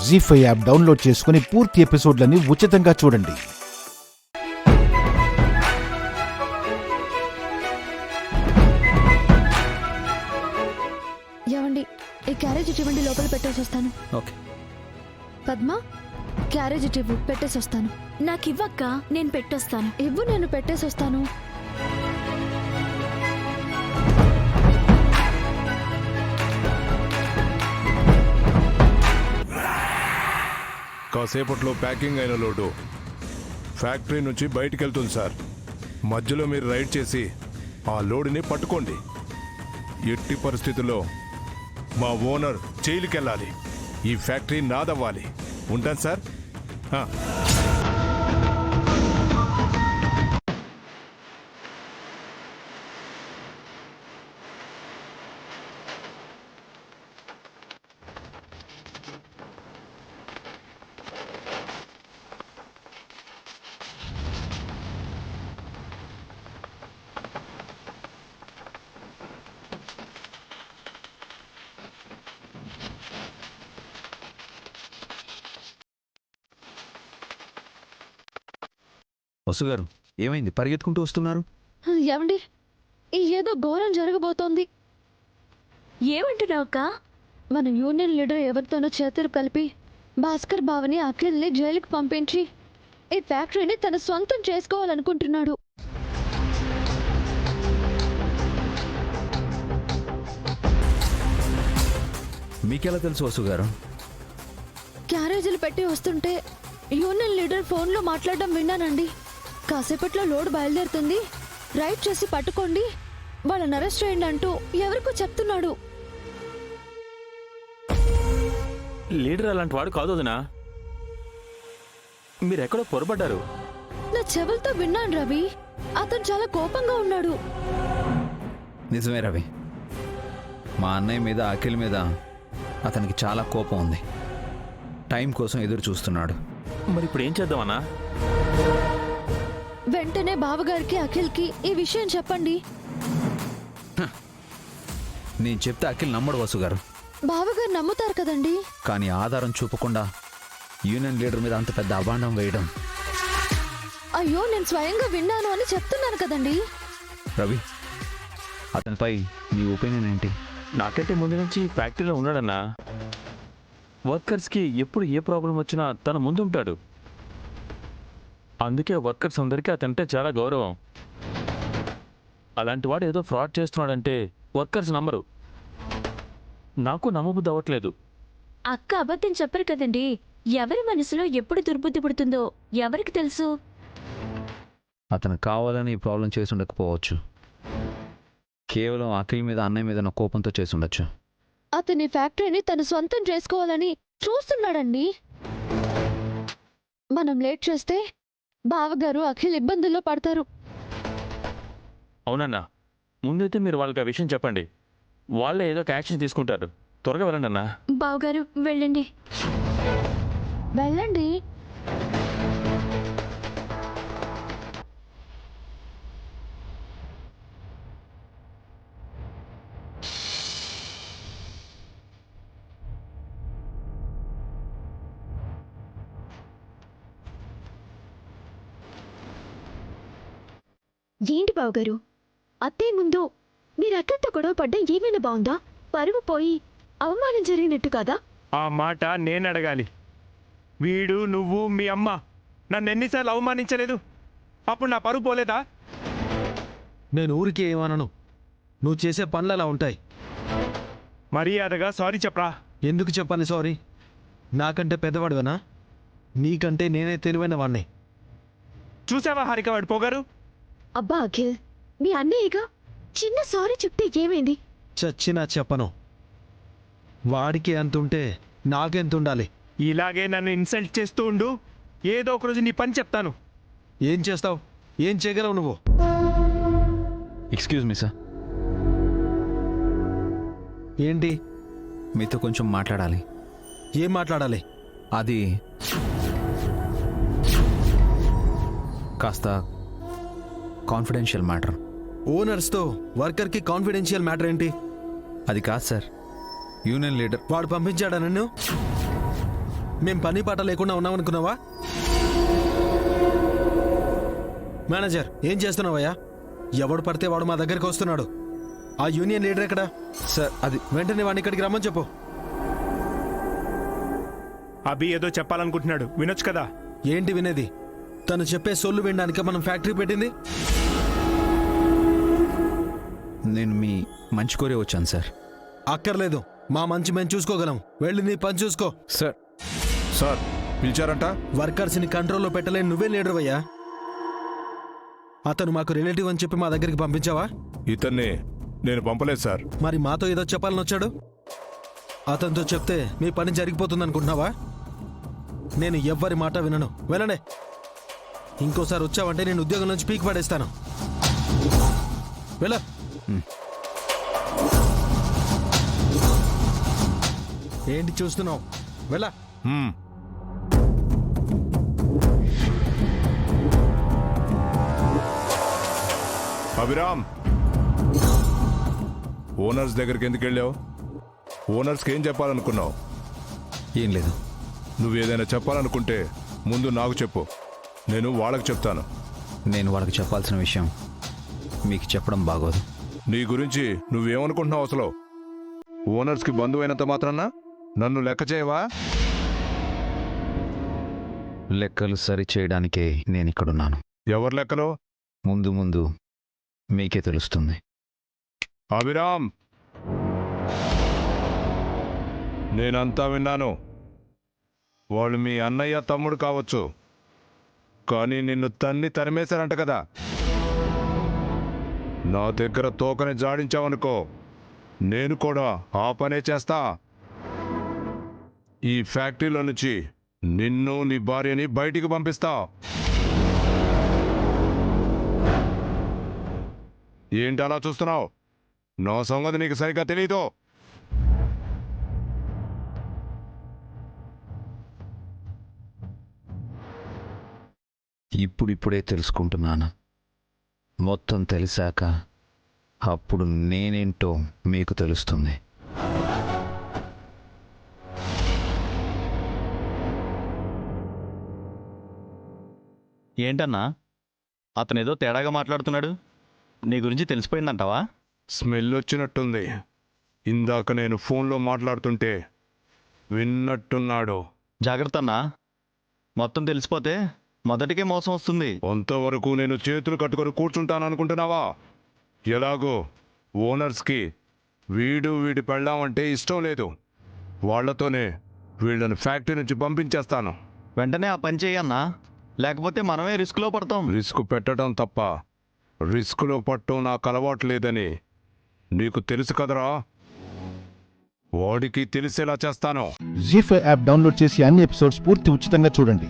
జీ5 app download చేసుకుని పూర్తి ఎపిసోడ్లని ఉచితంగా చూడండి. ఏవండి, ఈ క్యారేజ్ ఇవ్వండి, లోపల పెట్టేసి వస్తాను. ఓకే. పద్మ, క్యారేజ్ ఇవ్వు, పెట్టేసి వస్తాను. నాకు ఇవ్వక్క, నేను పెట్టొస్తాను. ఇవ్వు, నేను పెట్టేసి వస్తాను. కాసేపట్లో ప్యాకింగ్ అయిన లోడు ఫ్యాక్టరీ నుంచి బయటికి వెళ్తుంది సార్. మధ్యలో మీరు రైడ్ చేసి ఆ లోడుని పట్టుకోండి. ఎట్టి పరిస్థితుల్లో మా ఓనర్ జైలుకి వెళ్ళాలి. ఈ ఫ్యాక్టరీ నాదవ్వాలి. ఉంటాను సార్. వసు గారు, ఏమైంది? పరిగెత్తుకుంటూ వస్తున్నారు. ఏవండి, ఏదో ఘోరం జరగబోతోంది. ఏమంటున్నావు అక్క? మన యూనియన్ లీడర్ ఎవరితోనో చేతులు కలిపి భాస్కర్ బావని, అఖిల్ని జైలుకి పంపించి ఈ ఫ్యాక్టరీని తన సొంతం చేసుకోవాలనుకుంటున్నాడు. మీకెలా తెలుసు వసు గారు? క్యారేజీలు పెట్టి వస్తుంటే యూనియన్ లీడర్ ఫోన్లో మాట్లాడడం విన్నానండి. కాసేపట్లో లోడ్ బయలుదేరుతుంది, రైడ్ చేసి పట్టుకోండి, వాళ్ళని అరెస్ట్ చేయండి అంటూ ఎవరికో చెప్తున్నాడు. లీడర్ అలాంటి వాడు కాదు వదినా. మీరెక్కడో పొరపడ్డారు. నా చెవులతో విన్నాను రవి. అతను చాలా కోపంగా ఉన్నాడు. నిజమే రవి, మా అన్నయ్య మీద, అఖిల్ మీద అతనికి చాలా కోపం ఉంది. టైం కోసం ఎదురు చూస్తున్నాడు. మరి ఇప్పుడు ఏం చేద్దామన్నా? వెంటనే బావగారికి, అఖిల్కి ఈ విషయం చెప్పండి. నేను చెప్తే అఖిల్ నమ్మడు వసు గారు. బావగారు నమ్ముతారు కదండి. కానీ ఆధారం చూపకుండా యూనియన్ లీడర్ మీద అంత పెద్ద అభాండం వేయడం. అయ్యో, నేను స్వయంగా విన్నాను అని చెప్తున్నాను కదండి. రవి, అతనిపై నీ ఒపీనియన్ ఏంటి? నాకంటే ముందు నుంచి ఫ్యాక్టరీలో ఉన్నాడన్నా. వర్కర్స్కి ఎప్పుడు ఏ ప్రాబ్లం వచ్చినా తన ముందుంటాడు. అందుకే వర్కర్స్ అందరికీ అతనంటే చాలా గౌరవం. అలాంటి వాడు ఏదో ఫ్రాడ్ చేస్తున్నాడంటే వర్కర్స్ నమ్మరు. నాకు నమ్మబుద్ధి అవ్వట్లేదు. అక్క అబద్ధం చెప్పరు కదండి. ఎవరి మనసులో ఎప్పుడు దుర్బుద్ధి పుడుతుందో ఎవరికి తెలుసు? అతను కావాలని ఈ ప్రాబ్లం చేసి ఉండకపోవచ్చు. కేవలం అఖిల్ మీద, అన్నయ్య మీద నా కోపంతో చేసి ఉండొచ్చు. అతని ఫ్యాక్టరీని తను సొంతం చేసుకోవాలని చూస్తున్నాడండి. మనం లేట్ చేస్తే బావగారు, అఖిల్ ఇబ్బందుల్లో పడతారు. అవునన్నా, ముందైతే మీరు వాళ్ళకి ఆ విషయం చెప్పండి. వాళ్ళే ఏదో ఒక యాక్షన్ తీసుకుంటారు. త్వరగా వెళ్ళండి అన్నా. బావగారు వెళ్ళండి. వెళ్ళండి. ఏంటి బావగారు, అత్తయ్య ముందు మీరు అక్కతో గొడవ పడ్డా ఏమైనా బాగుందా? పరువు పోయి అవమానం జరిగినట్టు కదా? ఆ మాట నేను అడగాలి. వీడు, నువ్వు, మీ అమ్మ నన్ను ఎన్నిసార్లు అవమానించలేదు? అప్పుడు నా పరువు పోలేదా? నేను ఊరికే ఏమనను, నువ్వు చేసే పనులు అలా ఉంటాయి. మర్యాదగా సారీ చెప్పరా. ఎందుకు చెప్పాలి సారీ? నాకంటే పెద్దవాడివనా? నీకంటే నేనే తెలివైన వాడిని. చూసావా హారిక వాడు పొగరు? అబ్బా అఖిల్, మీ అన్నయ్యగా చిన్న సారీ చెప్తే ఏమైంది? చచ్చినా చెప్పను. వాడికి అంతుంటే నాకెంతుండాలి? ఇలాగే నన్ను ఇన్సల్ట్ చేస్తూ ఉండు, ఏదో ఒక రోజు నీ పని చెప్తాను. ఏం చేస్తావు? ఏం చేయగలవు నువ్వు? Excuse me sir. ఏంటి? మీతో కొంచెం మాట్లాడాలి. ఏం మాట్లాడాలి? అది కాస్త కాన్ఫిడెన్షియల్ మ్యాటర్. ఓనర్స్తో వర్కర్కి కాన్ఫిడెన్షియల్ మ్యాటర్ ఏంటి? అది కాదు సార్, యూనియన్ లీడర్. వాడు పంపించాడా నన్ను? మేం పని పాట లేకుండా ఉన్నామనుకున్నావా? మేనేజర్ ఏం చేస్తున్నావయ్యా? ఎవడు పడితే వాడు మా దగ్గరికి వస్తున్నాడు. ఆ యూనియన్ లీడర్ ఎక్కడా? సార్ అది వెంటనే వాడిని ఇక్కడికి రమ్మని చెప్పు. అభి ఏదో చెప్పాలనుకుంటున్నాడు, వినొచ్చు కదా. ఏంటి వినేది? తను చెప్పే సొల్లు వినడానికి మనం ఫ్యాక్టరీ పెట్టింది. నేను మీ మంచి కోరే వచ్చాను సార్. అక్కర్లేదు, మా మంచి మేము చూసుకోగలం. వెళ్ళి నీ పని చూసుకో. Sir sir పిలిచారంట? వర్కర్స్ని కంట్రోల్లో పెట్టలేని నువ్వే లీడర్ అయ్యా. అతను మాకు రిలేటివ్ అని చెప్పి మా దగ్గరికి పంపించావా? ఇతన్ని నేను పంపలేదు సార్. మరి మాతో ఏదో చెప్పాలని వచ్చాడు. అతనితో చెప్తే మీ పని జరిగిపోతుంది అనుకుంటున్నావా? నేను ఎవ్వరి మాట వినను. వెళ్ళండి. ఇంకోసారి వచ్చావంటే నేను ఉద్యోగం నుంచి పీకి పడేస్తాను. వెళ్ళ. ఏంటి చూస్తున్నావు? వెళ్ళ. హ్మ్. అభిరామ్, ఓనర్స్ దగ్గరికి ఎందుకు వెళ్ళావు? ఓనర్స్కి ఏం చెప్పాలనుకున్నావు? ఏం లేదు. నువ్వేదైనా చెప్పాలనుకుంటే ముందు నాకు చెప్పు, నేను వాళ్ళకి చెప్తాను. నేను వాళ్ళకి చెప్పాల్సిన విషయం మీకు చెప్పడం బాగోదు. నీ గురించి నువ్వేమనుకుంటున్నావు అసలు? ఓనర్స్కి బంధువైనంత మాత్రాన నన్ను లెక్క చేయవా? లెక్కలు సరి చేయడానికే నేను ఇక్కడున్నాను. ఎవరి లెక్కలో? ముందు ముందు మీకే తెలుస్తుంది. అభిరామ్, నేనంతా విన్నాను. వాళ్ళు మీ అన్నయ్య తమ్ముడు కావచ్చు, కానీ నిన్ను తరిమేశారంట కదా. నా దగ్గర తోకని జాడించావనుకో, నేను కూడా ఆ పనే చేస్తా. ఈ ఫ్యాక్టరీలో నుంచి నిన్ను నీ భార్యని బయటికి పంపిస్తా. ఏంటి అలా చూస్తున్నావు? నా సంగతి నీకు సరిగ్గా తెలీదు. ఇప్పుడిప్పుడే తెలుసుకుంటున్నాను. మొత్తం తెలిసాక అప్పుడు నేనేంటో మీకు తెలుస్తుంది. ఏంటన్నా అతనేదో తేడాగా మాట్లాడుతున్నాడు? నీ గురించి తెలిసిపోయిందంటావా? స్మెల్ వచ్చినట్టుంది. ఇందాక నేను ఫోన్లో మాట్లాడుతుంటే విన్నట్టున్నాడు. జాగ్రత్త అన్నా, మొత్తం తెలిసిపోతే మొదటికే మోసం వస్తుంది. అంతవరకు నేను చేతులు కట్టుకొని కూర్చుంటాననుకుంటున్నావా? ఎలాగో ఓనర్స్కి వీడి పెళ్ళామంటే ఇష్టం లేదు. వాళ్లతోనే వీళ్ళని ఫ్యాక్టరీ నుంచి పంపించేస్తాను. వెంటనే ఆ పని చేయన్నా, లేకపోతే మనమే రిస్క్లో పడతాం. రిస్క్ పెట్టడం తప్ప రిస్క్లో పట్టడం నాకు అలవాటు లేదని నీకు తెలుసు కదరా. వాడికి తెలిసేలా చేస్తాను. జీ5 యాప్ డౌన్లోడ్ చేసి అన్ని ఎపిసోడ్స్ పూర్తి ఉచితంగా చూడండి.